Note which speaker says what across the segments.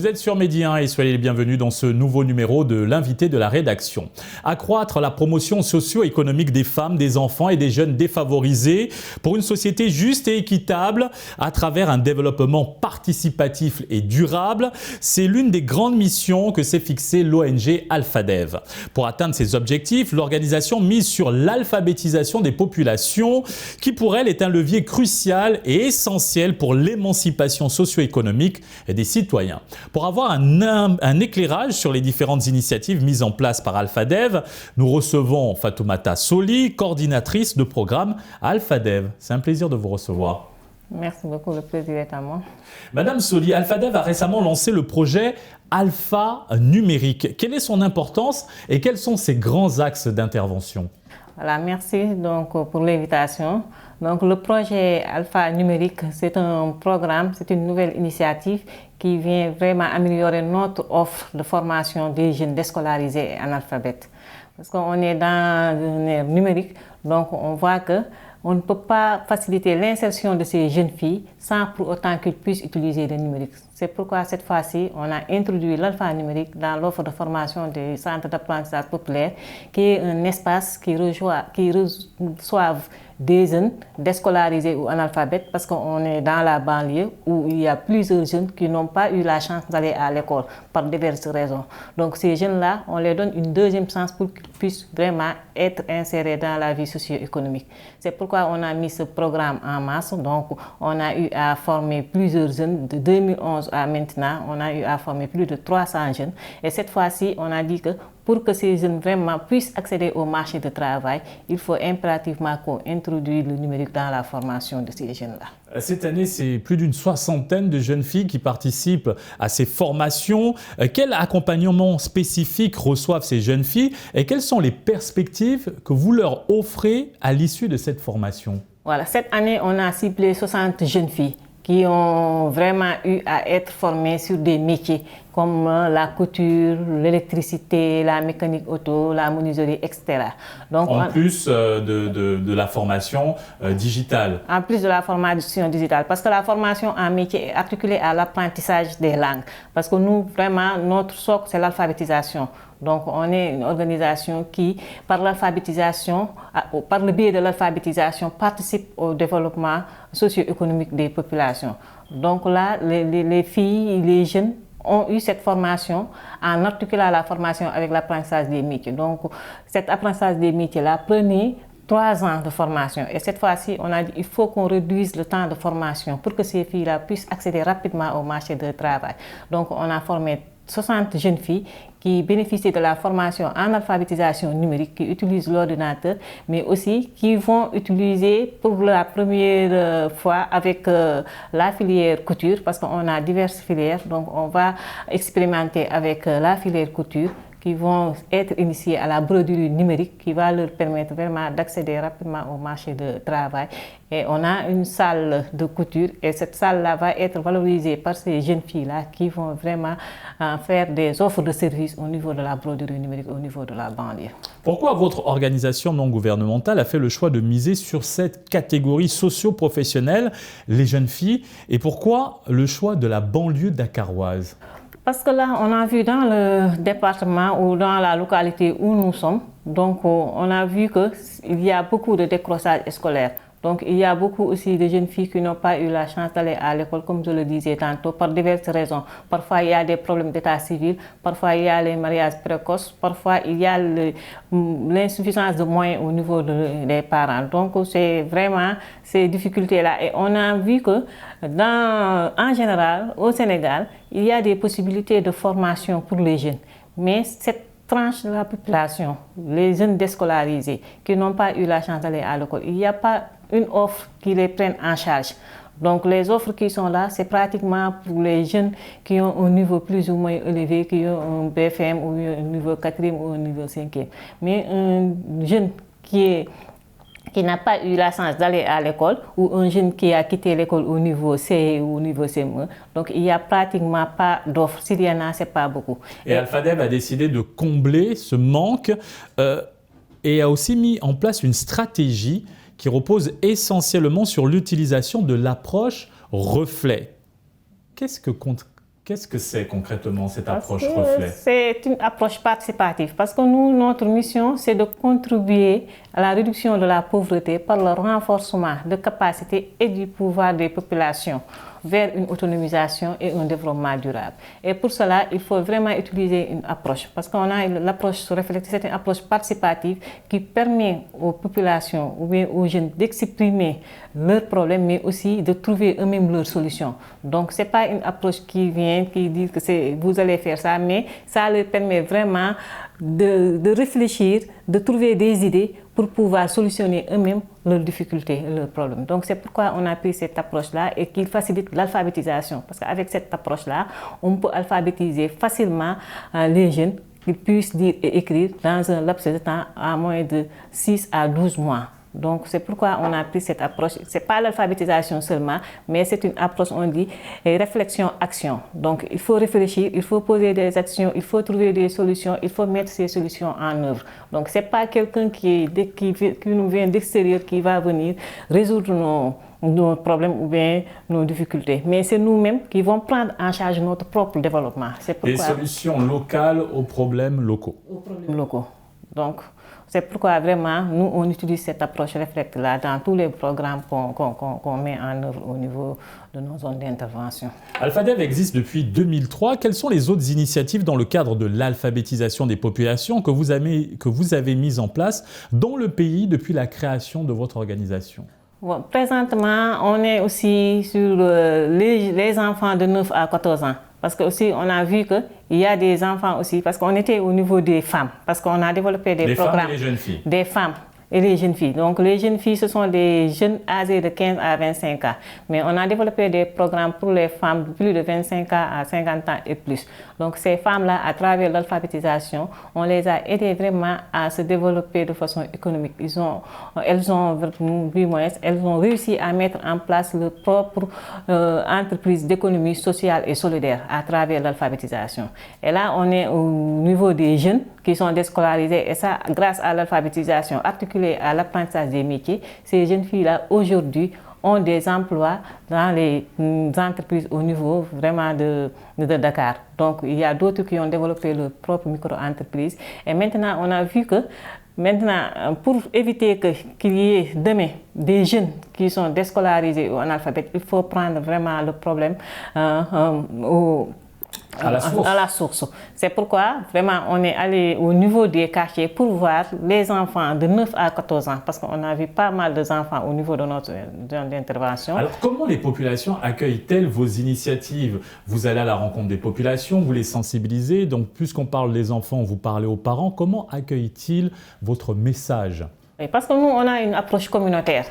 Speaker 1: êtes sur Midi 1 et soyez les bienvenus dans ce nouveau numéro de l'invité de la rédaction. Accroître la promotion socio-économique des femmes, des enfants et des jeunes défavorisés pour une société juste et équitable à travers un développement participatif et durable, c'est l'une des grandes missions que s'est fixée l'ONG Alphadev. Pour atteindre ces objectifs, l'organisation mise sur l'alphabétisation des populations qui pour elle est un levier crucial et essentiel pour l'émancipation socio-économique des citoyens. Pour avoir un éclairage sur les différentes initiatives mises en place par Alphadev, nous recevons Fatoumata Soli, coordinatrice de programme à Alphadev. C'est un plaisir de vous recevoir.
Speaker 2: Merci beaucoup, le plaisir est à moi.
Speaker 1: Madame Soli, Alphadev a récemment lancé le projet Alpha Numérique. Quelle est son importance et quels sont ses grands axes d'intervention?
Speaker 2: Voilà, merci donc pour l'invitation. Donc le projet Alpha Numérique, c'est un programme, c'est une nouvelle initiative qui vient vraiment améliorer notre offre de formation des jeunes déscolarisés et analphabètes. Parce qu'on est dans l'ère numérique, donc on voit que on ne peut pas faciliter l'insertion de ces jeunes filles sans pour autant qu'elles puissent utiliser le numérique. C'est pourquoi cette fois-ci, on a introduit l'alpha numérique dans l'offre de formation des centres d'apprentissage populaire, qui est un espace qui reçoivent des jeunes déscolarisés ou analphabètes, parce qu'on est dans la banlieue où il y a plusieurs jeunes qui n'ont pas eu la chance d'aller à l'école par diverses raisons. Donc ces jeunes-là, on leur donne une deuxième chance pour qu'ils puissent vraiment être insérés dans la vie socio-économique. C'est pourquoi on a mis ce programme en masse. Donc on a eu à former plusieurs jeunes de 2011 à maintenant. On a eu à former plus de 300 jeunes. Et cette fois-ci, on a dit que pour que ces jeunes vraiment puissent accéder au marché du travail, il faut impérativement qu'on introduise le numérique dans la formation de ces jeunes-là.
Speaker 1: Cette année, c'est plus d'une soixantaine de jeunes filles qui participent à ces formations. Quel accompagnement spécifique reçoivent ces jeunes filles et quelles sont les perspectives que vous leur offrez à l'issue de cette formation?
Speaker 2: Voilà, cette année, on a ciblé 60 jeunes filles qui ont vraiment eu à être formées sur des métiers comme la couture, l'électricité, la mécanique auto, la menuiserie, etc.
Speaker 1: Donc, en plus de la formation digitale.
Speaker 2: En plus de la formation digitale, parce que la formation en métier est articulée à l'apprentissage des langues. Parce que nous, vraiment, notre socle, c'est l'alphabétisation. Donc, on est une organisation qui, par l'alphabétisation, par le biais de l'alphabétisation, participe au développement socio-économique des populations. Donc là, les filles, les jeunes ont eu cette formation en articulant la formation avec l'apprentissage des métiers. Donc, cet apprentissage des métiers-là prenait 3 ans de formation. Et cette fois-ci, on a dit qu'il faut qu'on réduise le temps de formation pour que ces filles-là puissent accéder rapidement au marché du travail. Donc, on a formé 60 jeunes filles qui bénéficient de la formation en alphabétisation numérique, qui utilisent l'ordinateur, mais aussi qui vont utiliser pour la première fois avec la filière couture, parce qu'on a diverses filières, donc on va expérimenter avec la filière couture, qui vont être initiés à la broderie numérique qui va leur permettre vraiment d'accéder rapidement au marché du travail. Et on a une salle de couture et cette salle-là va être valorisée par ces jeunes filles-là qui vont vraiment faire des offres de services au niveau de la broderie numérique, au niveau de la banlieue.
Speaker 1: Pourquoi votre organisation non gouvernementale a fait le choix de miser sur cette catégorie socio-professionnelle, les jeunes filles, et pourquoi le choix de la banlieue dakaroise?
Speaker 2: Parce que là, on a vu dans le département ou dans la localité où nous sommes, donc on a vu qu'il y a beaucoup de décrochage scolaire. Donc il y a beaucoup aussi de jeunes filles qui n'ont pas eu la chance d'aller à l'école, comme je le disais tantôt, par diverses raisons. Parfois il y a des problèmes d'état civil, parfois il y a les mariages précoces, parfois il y a l'insuffisance de moyens au niveau des parents. Donc c'est vraiment ces difficultés-là. Et on a vu que en général, au Sénégal, il y a des possibilités de formation pour les jeunes. Mais cette tranche de la population, les jeunes déscolarisés qui n'ont pas eu la chance d'aller à l'école, il n'y a pas une offre qui les prenne en charge. Donc les offres qui sont là, c'est pratiquement pour les jeunes qui ont un niveau plus ou moins élevé, qui ont un BFM ou un niveau 4e ou un niveau 5e. Mais un jeune qui n'a pas eu la chance d'aller à l'école ou un jeune qui a quitté l'école au niveau C ou au niveau CM1. Donc il n'y a pratiquement pas d'offres. S'il y en a, ce n'est pas beaucoup.
Speaker 1: Et Alphadev a décidé de combler ce manque et a aussi mis en place une stratégie qui repose essentiellement sur l'utilisation de l'approche reflet. Qu'est-ce Qu'est-ce que c'est concrètement cette approche reflet?
Speaker 2: C'est une approche participative parce que nous, notre mission, c'est de contribuer à la réduction de la pauvreté par le renforcement de capacités et du pouvoir des populations vers une autonomisation et un développement durable. Et pour cela, il faut vraiment utiliser une approche parce qu'on a l'approche réflexive, c'est une approche participative qui permet aux populations ou bien aux jeunes d'exprimer leurs problèmes, mais aussi de trouver eux-mêmes leurs solutions. Donc, ce n'est pas une approche qui vient, qui dit que vous allez faire ça, mais ça leur permet vraiment de réfléchir, de trouver des idées pour pouvoir solutionner eux-mêmes leurs difficultés, leurs problèmes. Donc c'est pourquoi on a pris cette approche-là et qu'il facilite l'alphabétisation. Parce qu'avec cette approche-là, on peut alphabétiser facilement les jeunes qu'ils puissent lire et écrire dans un laps de temps à moins de 6 à 12 mois. Donc c'est pourquoi on a pris cette approche. Ce n'est pas l'alphabétisation seulement, mais c'est une approche, on dit, réflexion-action. Donc il faut réfléchir, il faut poser des actions, il faut trouver des solutions, il faut mettre ces solutions en œuvre. Donc ce n'est pas quelqu'un qui nous vient d'extérieur qui va venir résoudre nos problèmes ou bien nos difficultés. Mais c'est nous-mêmes qui vont prendre en charge notre propre développement.
Speaker 1: Des solutions locales aux problèmes locaux.
Speaker 2: Aux problèmes locaux. Donc, c'est pourquoi vraiment, nous, on utilise cette approche réflecte-là dans tous les programmes qu'on met en œuvre au niveau de nos zones d'intervention.
Speaker 1: AlphaDev existe depuis 2003. Quelles sont les autres initiatives dans le cadre de l'alphabétisation des populations que vous avez mises en place dans le pays depuis la création de votre organisation?
Speaker 2: Bon, présentement, on est aussi sur les enfants de 9 à 14 ans. Parce que aussi, on a vu qu'il y a des enfants aussi, parce qu'on était au niveau des femmes, parce qu'on a développé des programmes.
Speaker 1: Femmes et les jeunes filles.
Speaker 2: Des femmes et les jeunes filles. Donc les jeunes filles, ce sont des jeunes âgés de 15 à 25 ans. Mais on a développé des programmes pour les femmes de plus de 25 ans à 50 ans et plus. Donc ces femmes-là, à travers l'alphabétisation, on les a aidées vraiment à se développer de façon économique. Elles ont réussi à mettre en place leur propre entreprise d'économie sociale et solidaire à travers l'alphabétisation. Et là, on est au niveau des jeunes qui sont déscolarisés et ça, grâce à l'alphabétisation articulée à l'apprentissage des métiers, ces jeunes filles-là, aujourd'hui, ont des emplois dans les entreprises au niveau vraiment de Dakar. Donc, il y a d'autres qui ont développé leur propre micro-entreprise. Et maintenant, on a vu que pour éviter qu'il y ait demain des jeunes qui sont déscolarisés ou analphabètes, il faut prendre vraiment le problème à la source. C'est pourquoi vraiment on est allé au niveau des quartiers pour voir les enfants de 9 à 14 ans, parce qu'on a vu pas mal d'enfants au niveau de notre zone d'intervention.
Speaker 1: Alors comment les populations accueillent-elles vos initiatives? Vous allez à la rencontre des populations, vous les sensibilisez, donc puisqu'on parle des enfants, vous parlez aux parents, comment accueillent-ils votre message?
Speaker 2: Parce que nous, on a une approche communautaire.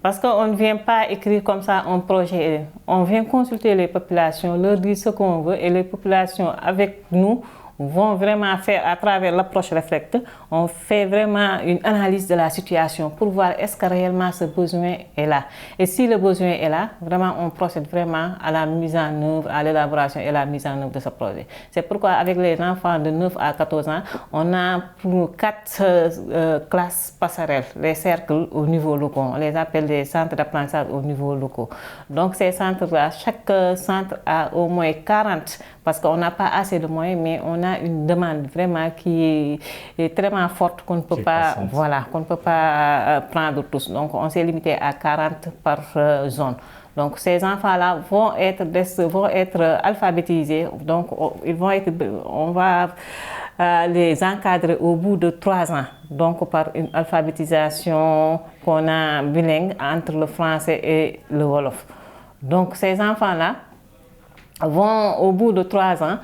Speaker 2: Parce qu'on ne vient pas écrire comme ça un projet, on vient consulter les populations, leur dire ce qu'on veut et les populations avec nous vont vraiment faire, à travers l'approche réflecte, on fait vraiment une analyse de la situation pour voir est-ce que réellement ce besoin est là. Et si le besoin est là, vraiment on procède vraiment à la mise en œuvre, à l'élaboration et la mise en œuvre de ce projet. C'est pourquoi avec les enfants de 9 à 14 ans, on a pour 4 classes passerelles, les cercles au niveau local. On les appelle des centres d'apprentissage au niveau local. Donc ces centres-là, chaque centre a au moins 40, parce qu'on n'a pas assez de moyens, mais on a une demande vraiment qui est très forte qu'on ne peut pas, qu'on ne peut pas prendre tous. Donc on s'est limité à 40 par zone. Donc ces enfants-là vont être alphabétisés. Donc on va les encadrer au bout de 3 ans. Donc par une alphabétisation qu'on a bilingue entre le français et le wolof. Donc ces enfants-là vont au bout de 3 ans.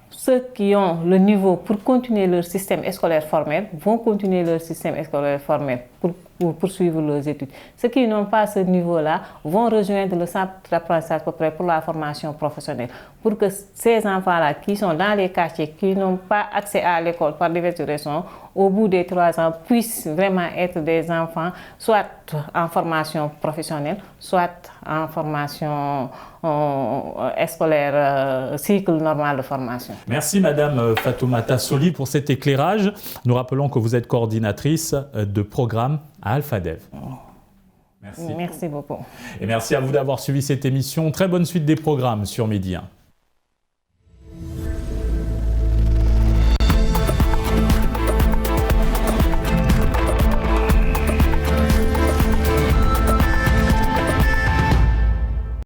Speaker 2: Ceux qui ont le niveau pour continuer leur système scolaire formel vont continuer leur système scolaire formel pour poursuivre leurs études. Ceux qui n'ont pas ce niveau-là vont rejoindre le centre d'apprentissage pour la formation professionnelle. Pour que ces enfants-là qui sont dans les quartiers, qui n'ont pas accès à l'école par diverses raisons, au bout des 3 ans, puissent vraiment être des enfants soit en formation professionnelle, soit en formation scolaire, cycle normal de formation.
Speaker 1: Merci Madame Fatoumata Soli pour cet éclairage. Nous rappelons que vous êtes coordinatrice de programme à AlphaDev.
Speaker 2: Merci beaucoup.
Speaker 1: Et merci à vous d'avoir suivi cette émission. Très bonne suite des programmes sur Midi 1.